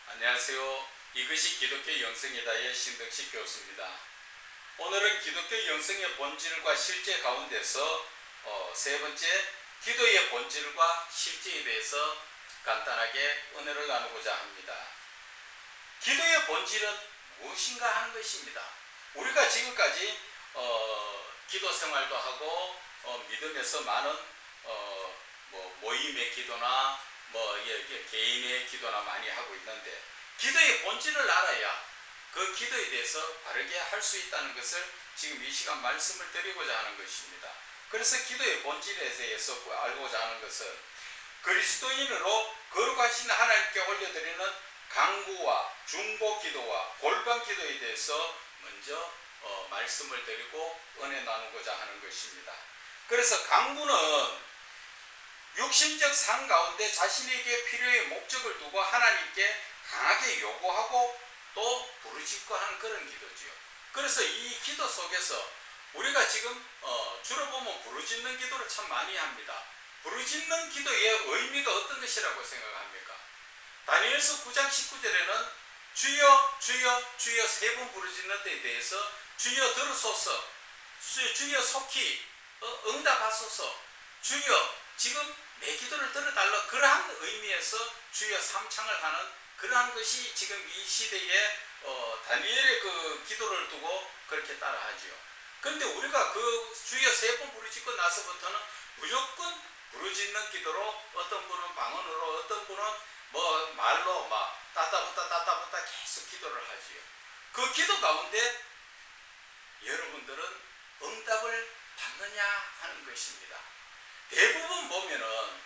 안녕하세요. 이것이 기독교 영성이다의 신덕식 교수입니다. 오늘은 기독교 영성의 본질과 실제 가운데서 세 번째, 기도의 본질과 실제에 대해서 간단하게 은혜를 나누고자 합니다. 기도의 본질은 무엇인가 하는 것입니다. 우리가 지금까지 기도 생활도 하고 믿음에서 많은 모임의 기도나 개인의 기도나 많이 하고 있는데, 기도의 본질을 알아야 그 기도에 대해서 바르게 할 수 있다는 것을 지금 이 시간 말씀을 드리고자 하는 것입니다. 그래서 기도의 본질에 대해서 알고자 하는 것은 그리스도인으로 거룩하신 하나님께 올려드리는 간구와 중보 기도와 골방 기도에 대해서 먼저 말씀을 드리고 은혜 나누고자 하는 것입니다. 그래서 간구는 육신적 삶 가운데 자신에게 필요의 목적을 두고 하나님께 강하게 요구하고 또 부르짖고 하는 그런 기도지요. 그래서 이 기도 속에서 우리가 지금 주로 보면 부르짖는 기도를 참 많이 합니다. 부르짖는 기도의 의미가 어떤 것이라고 생각합니까? 다니엘서 9장 19절에는 주여 주여 주여 세 번 부르짖는 데에 대해서 주여 들으소서, 주여 속히 응답하소서, 주여 지금 내 기도를 들어달라, 그러한 의미에서 주여 삼창을 하는 그러한 것이 지금 이 시대에 다니엘의 그 기도를 두고 그렇게 따라하지요. 그런데 우리가 그 주여 세 번 부르짖고 나서부터는 무조건 부르짖는 기도로, 어떤 분은 방언으로, 어떤 분은 말로 따따붙다 계속 기도를 하지요. 그 기도 가운데 여러분들은 응답을 받느냐 하는 것입니다. 대부분 보면은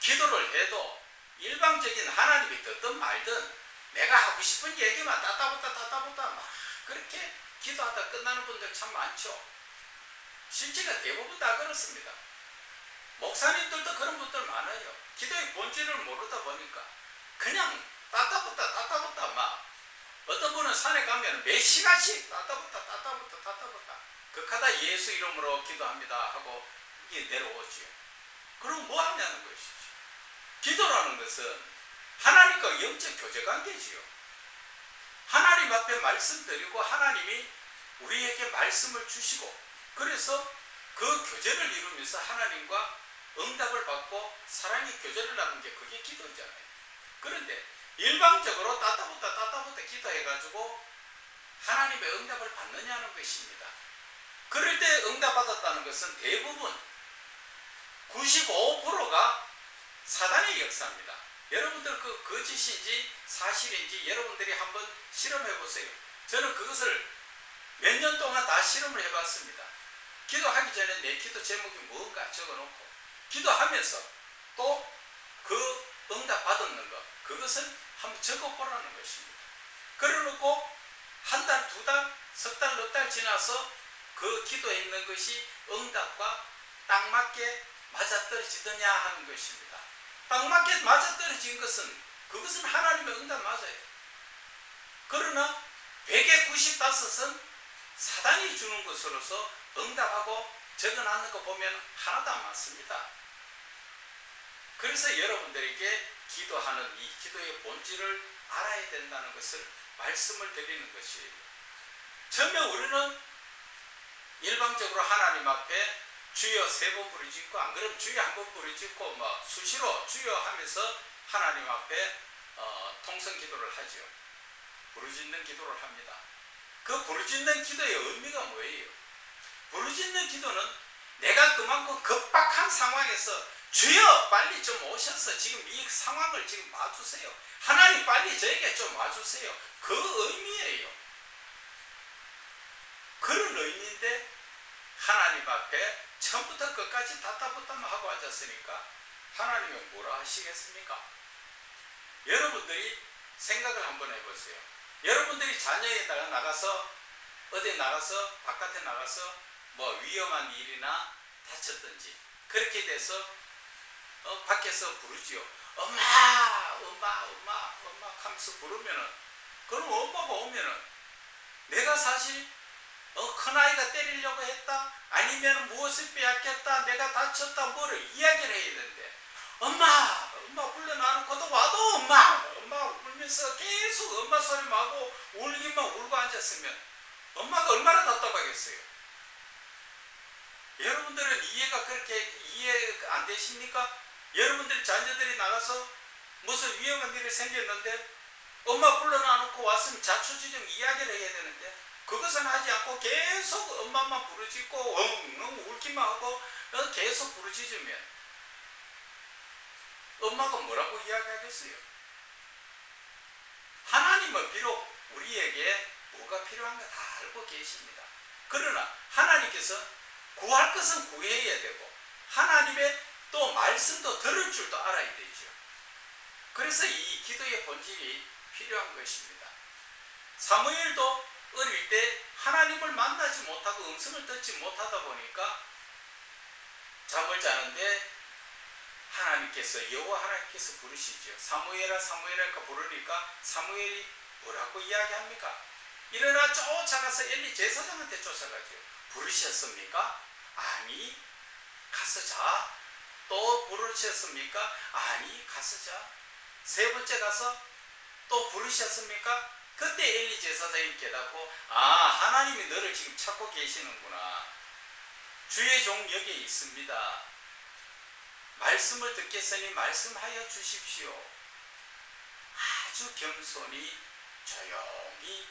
기도를 해도 일방적인, 하나님이 듣든 말든 내가 하고 싶은 얘기만 따따붙다 막 그렇게 기도하다 끝나는 분들 참 많죠. 실제가 대부분 다 그렇습니다. 목사님들도 그런 분들 많아요. 기도의 본질을 모르다 보니까 그냥 따따붙다 막, 어떤 분은 산에 가면 몇 시간씩 따따붙다 극하다 예수 이름으로 기도합니다 하고 이게 내려오지요. 그럼 뭐 하냐는 것이죠. 기도라는 것은 하나님과 영적 교제 관계지요. 하나님 앞에 말씀드리고 하나님이 우리에게 말씀을 주시고, 그래서 그 교제를 이루면서 하나님과 응답을 받고 사랑의 교제를 나누는 게 그게 기도잖아요. 그런데 일방적으로 따따붙다 기도해가지고 하나님의 응답을 받느냐는 것입니다. 그럴 때 응답받았다는 것은 대부분 95%가 사단의 역사입니다. 여러분들 그 거짓인지 사실인지 여러분들이 한번 실험해 보세요. 저는 그것을 몇 년 동안 다 실험을 해봤습니다. 기도하기 전에 내 기도 제목이 뭔가 적어놓고, 기도하면서 또 그 응답 받았는 것, 그것을 한번 적어보라는 것입니다. 그래놓고 한 달, 두 달, 석 달, 넉 달 지나서 그 기도했는 것이 응답과 딱 맞게 맞아떨어지느냐 하는 것입니다. 딱 맞게 맞아떨어진 것은 그것은 하나님의 응답 맞아요. 그러나 100에 95은 사단이 주는 것으로서 응답하고 적어놨는 거 보면 하나도 안 맞습니다. 그래서 여러분들에게 기도하는 이 기도의 본질을 알아야 된다는 것을 말씀을 드리는 것이에요. 처음에 우리는 일방적으로 하나님 앞에 주여 세 번 부르짖고, 안 그러면 주여 한 번 부르짖고 수시로 주여 하면서 하나님 앞에 통성 기도를 하죠. 부르짖는 기도를 합니다. 그 부르짖는 기도의 의미가 뭐예요? 부르짖는 기도는 내가 그만큼 급박한 상황에서 주여 빨리 좀 오셔서 지금 이 상황을 지금 봐주세요, 하나님 빨리 저에게 좀 와주세요, 그 의미예요. 그런 의미인데 하나님 앞에 처음부터 끝까지 따따붙다만 하고 앉았으니까 하나님은 뭐라 하시겠습니까? 여러분들이 생각을 한번 해보세요. 여러분들이 자녀에다가 나가서 어디 나가서 바깥에 나가서 위험한 일이나 다쳤든지 그렇게 돼서 밖에서 부르지요. 엄마 하면서 부르면은, 그럼 엄마가 오면은 내가 사실 큰아이가 때리려고 했다, 아니면 무엇을 빼앗겼다, 내가 다쳤다, 뭐를 이야기를 해야 되는데 엄마 불러놔놓고도 와도 엄마 엄마 소리하고 울기만 울고 앉았으면 엄마가 얼마나 답답하겠어요. 여러분들은 이해가 그렇게 이해 안 되십니까? 여러분들 자녀들이 나가서 무슨 위험한 일이 생겼는데 엄마 불러놔놓고 왔으면 자초지종 이야기를 해야 되는데 그것은 하지 않고 계속 엄마만 부르짖고 엉엉 울기만 하고 계속 부르짖으면 엄마가 뭐라고 이야기하겠어요? 하나님은 비록 우리에게 뭐가 필요한가 다 알고 계십니다. 그러나 하나님께서 구할 것은 구해야 되고 하나님의 또 말씀도 들을 줄도 알아야 되죠. 그래서 이 기도의 본질이 필요한 것입니다. 사무엘도 어릴 때 하나님을 만나지 못하고 음성을 듣지 못하다 보니까 잠을 자는데 하나님께서 여호와 하나님께서 부르시죠. 사무엘아 사무엘아 부르니까 사무엘이 뭐라고 이야기합니까? 일어나 쫓아가서 엘리 제사장한테 쫓아가죠. 부르셨습니까? 아니 가서 자. 또 부르셨습니까? 아니 가서 자. 세 번째 가서 또 부르셨습니까? 그때 엘리 제사장이 깨닫고 하나님이 너를 지금 찾고 계시는구나. 주의 종 여기에 있습니다. 말씀을 듣겠으니 말씀하여 주십시오. 아주 겸손히 조용히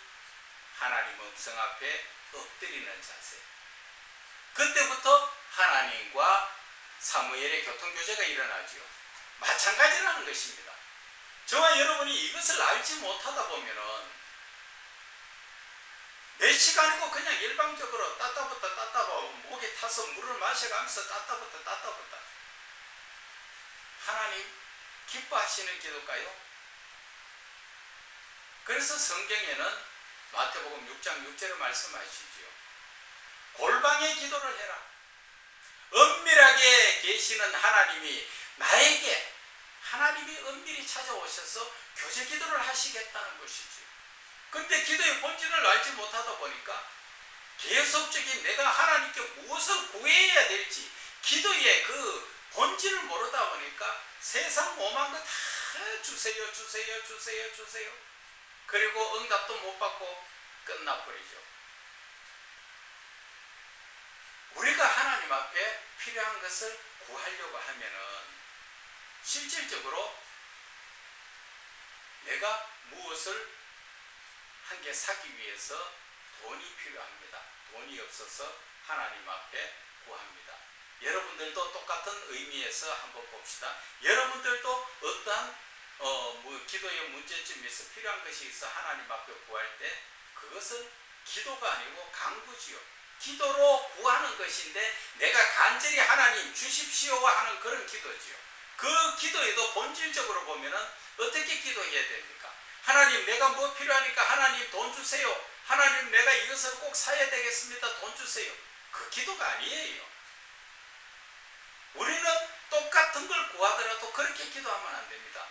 하나님 음성 앞에 엎드리는 자세. 그때부터 하나님과 사무엘의 교통교제가 일어나죠. 마찬가지라는 것입니다. 저와 여러분이 이것을 알지 못하다 보면은 몇 시간이고 그냥 일방적으로 따따붙다 따따붙다 목에 타서 물을 마셔가면서 따따붙다 하나님 기뻐하시는 기도일까요? 그래서 성경에는 마태복음 6장 6절에 말씀하시죠. 골방에 기도를 해라. 은밀하게 계시는 하나님이 나에게 하나님이 은밀히 찾아오셔서 교제 기도를 하시겠다는 것이죠. 근데 기도의 본질을 알지 못하다 보니까 계속적인 내가 하나님께 무엇을 구해야 될지 기도의 그 본질을 모르다 보니까 세상 오만 거 다 주세요. 그리고 응답도 못 받고 끝나버리죠. 우리가 하나님 앞에 필요한 것을 구하려고 하면은 실질적으로 내가 무엇을 한 개 사기 위해서 돈이 필요합니다. 돈이 없어서 하나님 앞에 구합니다. 여러분들도 똑같은 의미에서 한번 봅시다. 여러분들도 어떠한 기도의 문제점에서 필요한 것이 있어 하나님 앞에 구할 때 그것은 기도가 아니고 간구지요. 기도로 구하는 것인데 내가 간절히 하나님 주십시오 하는 그런 기도지요. 그 기도에도 본질적으로 보면은 어떻게 기도해야 됩니까? 하나님 내가 뭐 필요하니까 하나님 돈 주세요. 하나님 내가 이것을 꼭 사야 되겠습니다. 돈 주세요. 그 기도가 아니에요. 우리는 똑같은 걸 구하더라도 그렇게 기도하면 안 됩니다.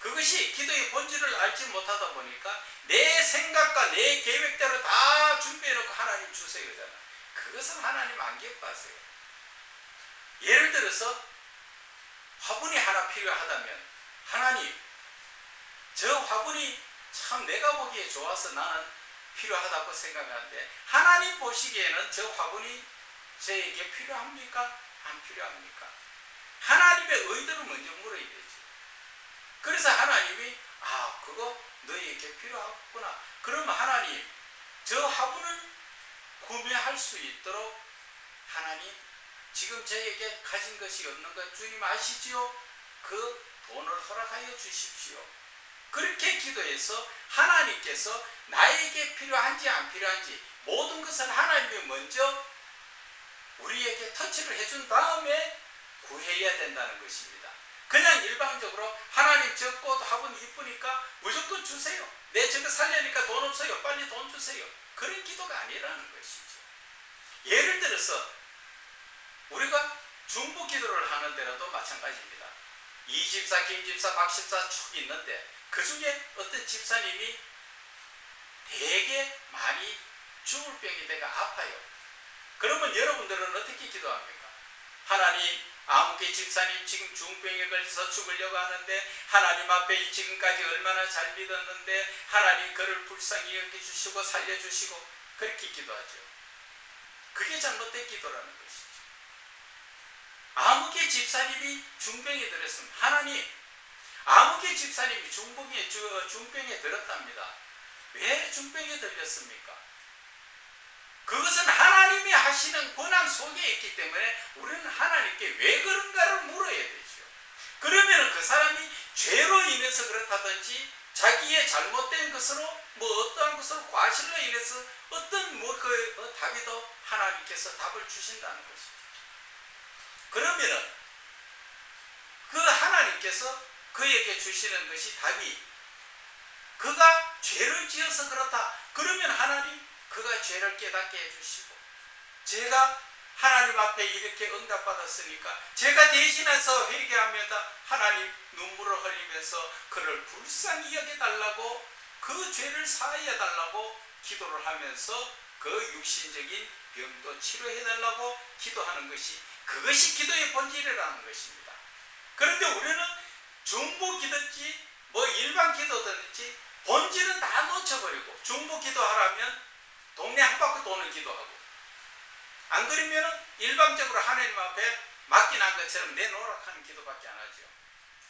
그것이 기도의 본질을 알지 못하다 보니까 내 생각과 내 계획대로 다 준비해놓고 하나님 주세요잖아. 그것은 하나님 안 기뻐하세요. 예를 들어서 화분이 하나 필요하다면 하나님 저 화분이 참 내가 보기에 좋아서 나는 필요하다고 생각하는데 하나님 보시기에는 저 화분이 저에게 필요합니까? 안 필요합니까? 하나님의 의도를 먼저 물어야 되지. 그래서 하나님이 그거 너희에게 필요하구나. 그러면 하나님 저 화분을 구매할 수 있도록 하나님 지금 저에게 가진 것이 없는 것 주님 아시지요? 그 돈을 허락하여 주십시오. 그렇게 기도해서 하나님께서 나에게 필요한지 안 필요한지 모든 것을 하나님이 먼저 우리에게 터치를 해준 다음에 구해야 된다는 것입니다. 그냥 일방적으로 하나님 저 꽃 화분 이쁘니까 무조건 주세요. 내 저거 살려니까 돈 없어요. 빨리 돈 주세요. 그런 기도가 아니라는 것이죠. 예를 들어서 우리가 중보 기도를 하는데라도 마찬가지입니다. 이 집사, 김 집사, 박 집사 쭉 있는데 그 중에 어떤 집사님이 되게 많이 죽을 병이 돼가 아파요. 그러면 여러분들은 어떻게 기도합니까? 하나님 아무개 집사님 지금 중병에 걸려서 죽으려고 하는데 하나님 앞에 지금까지 얼마나 잘 믿었는데 하나님 그를 불쌍히 여겨주시고 살려주시고 그렇게 기도하죠. 그게 잘못된 기도라는 것이죠. 아무개 집사님이 중병에 들었습니다. 하나님, 아무개 집사님이 중병에 들었답니다. 왜 중병에 들렸습니까? 그것은 하나님이 하시는 권한 속에 있기 때문에 우리는 하나님께 왜 그런가를 물어야 되죠. 그러면 그 사람이 죄로 인해서 그렇다든지 자기의 잘못된 것으로 어떠한 것으로 과실로 인해서 어떤 답이도 하나님께서 답을 주신다는 것이죠. 그러면은 그 하나님께서 그에게 주시는 것이 답이 그가 죄를 지어서 그렇다. 그러면 하나님 그가 죄를 깨닫게 해주시고 제가 하나님 앞에 이렇게 응답받았으니까 제가 대신해서 회개하면서 하나님 눈물을 흘리면서 그를 불쌍히 여겨달라고 그 죄를 사하여 달라고 기도를 하면서 그 육신적인 병도 치료해달라고 기도하는 것이 그것이 기도의 본질이라는 것입니다. 그런데 우리는 중보 기도든지 일반 기도든지 본질은 다 놓쳐버리고 중보 기도하라면 동네 한 바퀴 도는 기도하고 안 그러면 일방적으로 하나님 앞에 맡겨난 것처럼 내놓으라 하는 기도밖에 안 하죠.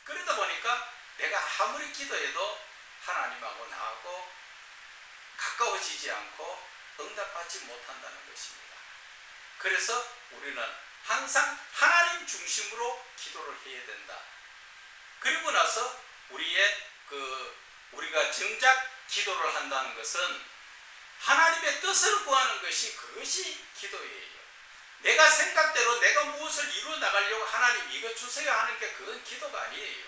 그러다 보니까 내가 아무리 기도해도 하나님하고 나하고 가까워지지 않고 응답받지 못한다는 것입니다. 그래서 우리는 항상 하나님 중심으로 기도를 해야 된다. 그리고 나서 우리가 정작 기도를 한다는 것은 하나님의 뜻을 구하는 것이 그것이 기도예요. 내가 생각대로 내가 무엇을 이루어 나가려고 하나님 이거 주세요 하는 게 그건 기도가 아니에요.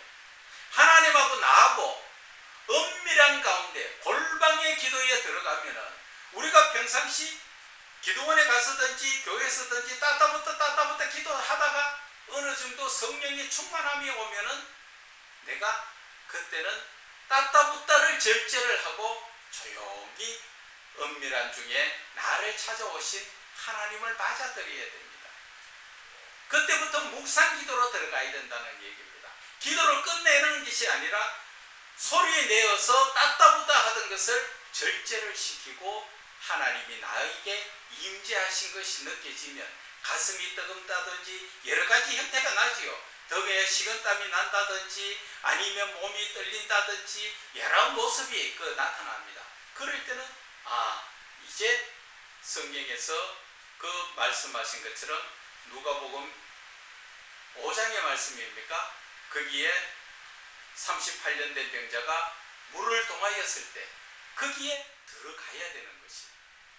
하나님하고 나하고 은밀한 가운데 골방의 기도에 들어가면은 우리가 평상시 기도원에 가서든지 교회에서든지 따따붙다 기도하다가 어느 정도 성령의 충만함이 오면은 내가 그때는 따따붙다를 절제를 하고 조용히 은밀한 중에 나를 찾아오신 하나님을 맞아들여야 됩니다. 그때부터 묵상 기도로 들어가야 된다는 얘기입니다. 기도를 끝내는 것이 아니라 소리에 내어서 따따붙다 하던 것을 절제를 시키고 하나님이 나에게 임재하신 것이 느껴지면 가슴이 뜨겁다든지 여러 가지 형태가 나지요. 덕에 식은땀이 난다든지 아니면 몸이 떨린다든지 여러 모습이 나타납니다. 그럴 때는 이제 성경에서 그 말씀하신 것처럼 누가복음 5장의 말씀입니까? 거기에 38년 된 병자가 물을 동하였을 때 거기에 들어가야 되는 것이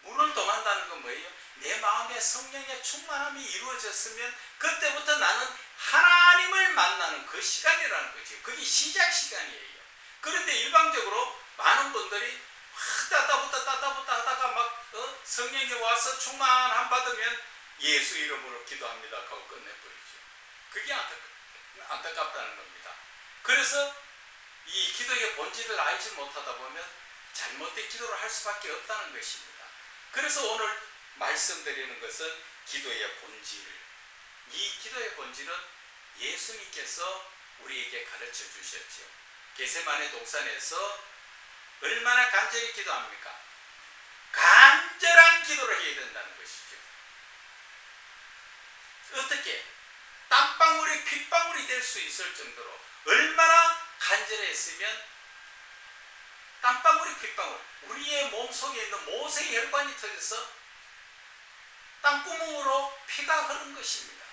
물을 동한다는 건 뭐예요? 내 마음에 성령의 충만함이 이루어졌으면 그때부터 나는 하나님을 만나는 그 시간이라는 거죠. 그게 시작 시간이에요. 그런데 일방적으로 많은 분들이 따따붙다 하다가 성령이 와서 충만함 받으면 예수 이름으로 기도합니다 하고 끝내버리죠. 그게 안타깝다는 겁니다. 그래서 이 기도의 본질을 알지 못하다 보면 잘못된 기도를 할 수밖에 없다는 것입니다. 그래서 오늘 말씀드리는 것은 기도의 본질. 이 기도의 본질은 예수님께서 우리에게 가르쳐 주셨죠. 겟세마네 동산에서 얼마나 간절히 기도합니까? 간절한 기도를 해야 된다는 것이죠. 어떻게? 땀방울이 핏방울이 될 수 있을 정도로 얼마나 간절했으면 땀방울이 핏방울, 우리의 몸속에 있는 모세의 혈관이 터져서 땀구멍으로 피가 흐른 것입니다.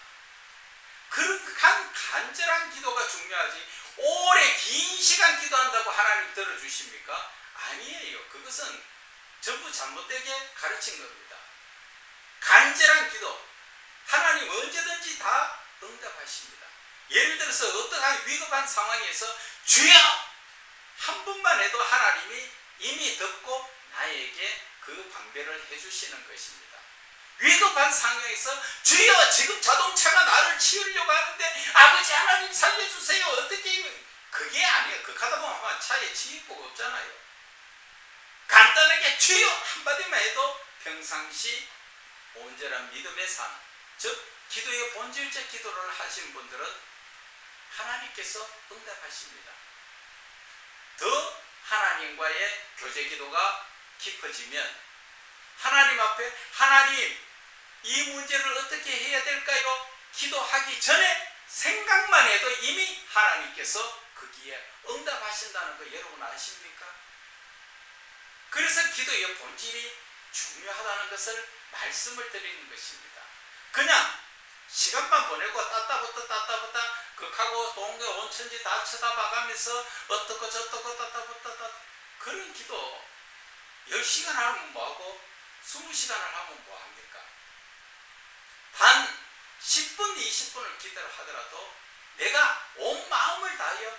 그런 간절한 기도가 중요하지 오래 긴 시간 기도한다고 하나님 들어주십니까? 아니에요. 그것은 전부 잘못되게 가르친 겁니다. 간절한 기도 하나님 언제든지 다 응답하십니다. 예를 들어서 어떠한 위급한 상황에서 주여 한 번만 해도 하나님이 이미 듣고 나에게 그 방배를 해주시는 것입니다. 위급한 상황에서 주여 지금 자동차가 나를 치우려고 하는데 아버지 하나님 살려주세요. 어떻게 그게 아니에요. 극하다 보면 차에 치입고가 없잖아요. 간단하게 주여 한마디만 해도 평상시 온전한 믿음의 삶 즉 기도의 본질적 기도를 하신 분들은 하나님께서 응답하십니다. 더 하나님과의 교제 기도가 깊어지면 하나님 앞에 하나님 이 문제를 어떻게 해야 될까요? 기도하기 전에 생각만 해도 이미 하나님께서 거기에 응답하신다는 거 여러분 아십니까? 그래서 기도의 본질이 중요하다는 것을 말씀을 드리는 것입니다. 그냥 시간만 보내고 따따붙다 극하고 동계 온천지 다 쳐다봐가면서 어떻고 저떻고 따따붙다 그런 기도 10시간 하면 뭐하고 20시간을 하면 뭐합니까? 단 10분 20분을 기도를 하더라도 내가 온 마음을 다하여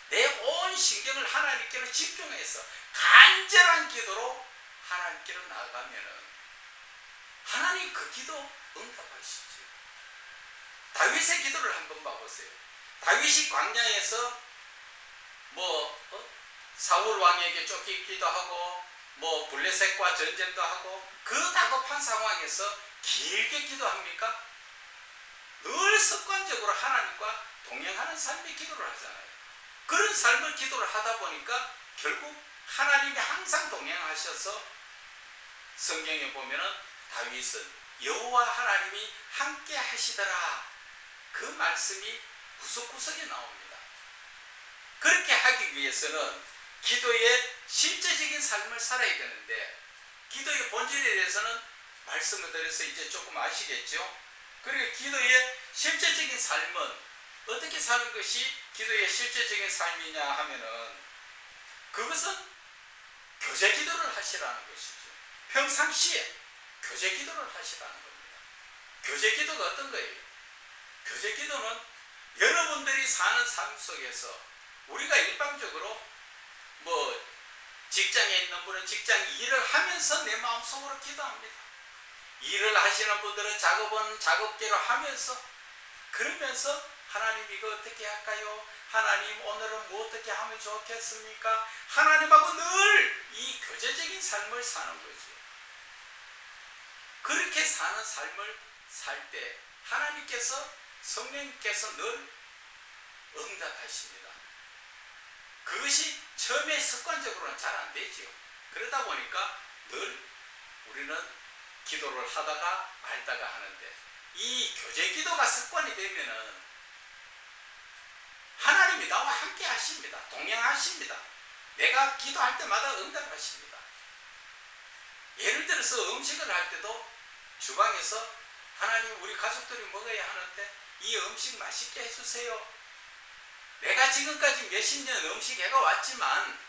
내 온 신경을 하나님께로 집중해서 간절한 기도로 하나님께로 나아가면은 하나님 그 기도 응답하시죠. 다윗의 기도를 한번 봐보세요. 다윗이 광야에서 사울 왕에게 쫓기기도 하고 블레셋과 전쟁도 하고 그 다급한 상황에서 길게 기도합니까? 늘 습관적으로 하나님과 동행하는 삶의 기도를 하잖아요. 그런 삶을 기도를 하다 보니까 결국 하나님이 항상 동행하셔서 성경에 보면은 다윗은 여호와 하나님이 함께 하시더라 그 말씀이 구석구석에 나옵니다. 그렇게 하기 위해서는 기도의 실제적인 삶을 살아야 되는데 기도의 본질에 대해서는 말씀을 드려서 이제 조금 아시겠죠? 그리고 기도의 실제적인 삶은 어떻게 사는 것이 기도의 실제적인 삶이냐 하면은 그것은 교제 기도를 하시라는 것이죠. 평상시에 교제 기도를 하시라는 겁니다. 교제 기도가 어떤 거예요? 교제 기도는 여러분들이 사는 삶 속에서 우리가 일반적으로 직장에 있는 분은 직장 일을 하면서 내 마음속으로 기도합니다. 일을 하시는 분들은 작업은 작업대로 하면서 그러면서 하나님 이거 어떻게 할까요? 하나님 오늘은 뭐 어떻게 하면 좋겠습니까? 하나님하고 늘 이 교제적인 삶을 사는 거죠. 그렇게 사는 삶을 살 때 하나님께서 성령님께서 늘 응답하십니다. 그것이 처음에 습관적으로는 잘 안 되죠. 그러다 보니까 늘 우리는 기도를 하다가 말다가 하는데 이 교제 기도가 습관이 되면은 하나님이 나와 함께 하십니다. 동행하십니다. 내가 기도할 때마다 응답하십니다. 예를 들어서 음식을 할 때도 주방에서 하나님 우리 가족들이 먹어야 하는데 이 음식 맛있게 해주세요. 내가 지금까지 몇십 년 음식 해왔지만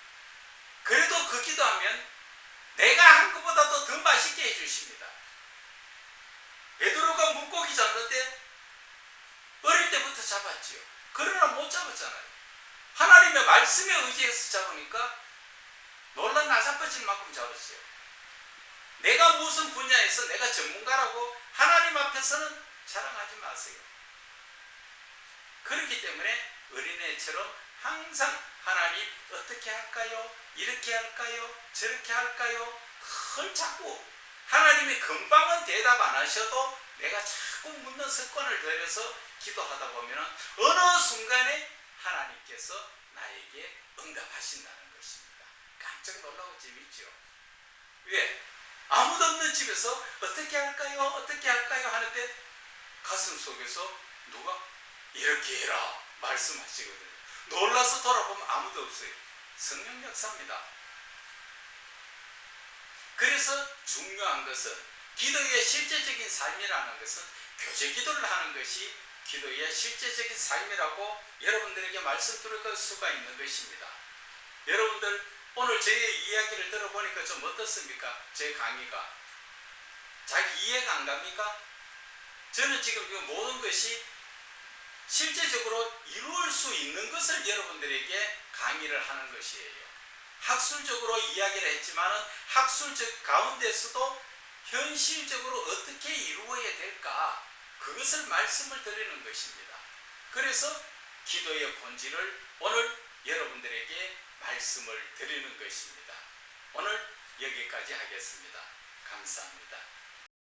그래도 그 기도하면 내가 한 것보다도 더 맛있게 해주십니다. 베드로가 물고기 잡는데 어릴 때부터 잡았지요. 그러나 못 잡았잖아요. 하나님의 말씀에 의지해서 잡으니까 놀라 나자빠질 만큼 잡았어요. 내가 무슨 분야에서 내가 전문가라고 하나님 앞에서는 자랑하지 마세요. 그렇기 때문에 어린애처럼 항상 하나님 어떻게 할까요? 이렇게 할까요? 저렇게 할까요? 그걸 자꾸 하나님이 금방은 대답 안 하셔도 내가 자꾸 묻는 습관을 들여서 기도하다 보면 어느 순간에 하나님께서 나에게 응답하신다는 것입니다. 깜짝 놀라고 재밌죠? 왜? 아무도 없는 집에서 어떻게 할까요? 어떻게 할까요? 하는데 가슴 속에서 누가 이렇게 해라 말씀하시거든요. 놀라서 돌아보면 아무도 없어요. 성령 역사입니다. 그래서 중요한 것은 기도의 실제적인 삶이라는 것은 교제 기도를 하는 것이 기도의 실제적인 삶이라고 여러분들에게 말씀드릴 수가 있는 것입니다. 여러분들 오늘 제 이야기를 들어보니까 좀 어떻습니까? 제 강의가 잘 이해가 안 갑니까? 저는 지금 이 모든 것이 실제적으로 이루어질 수 있는 것을 여러분들에게 강의를 하는 것이에요. 학술적으로 이야기를 했지만 학술적 가운데서도 현실적으로 어떻게 이루어야 될까 그것을 말씀을 드리는 것입니다. 그래서 기도의 본질을 오늘 여러분들에게 말씀을 드리는 것입니다. 오늘 여기까지 하겠습니다. 감사합니다.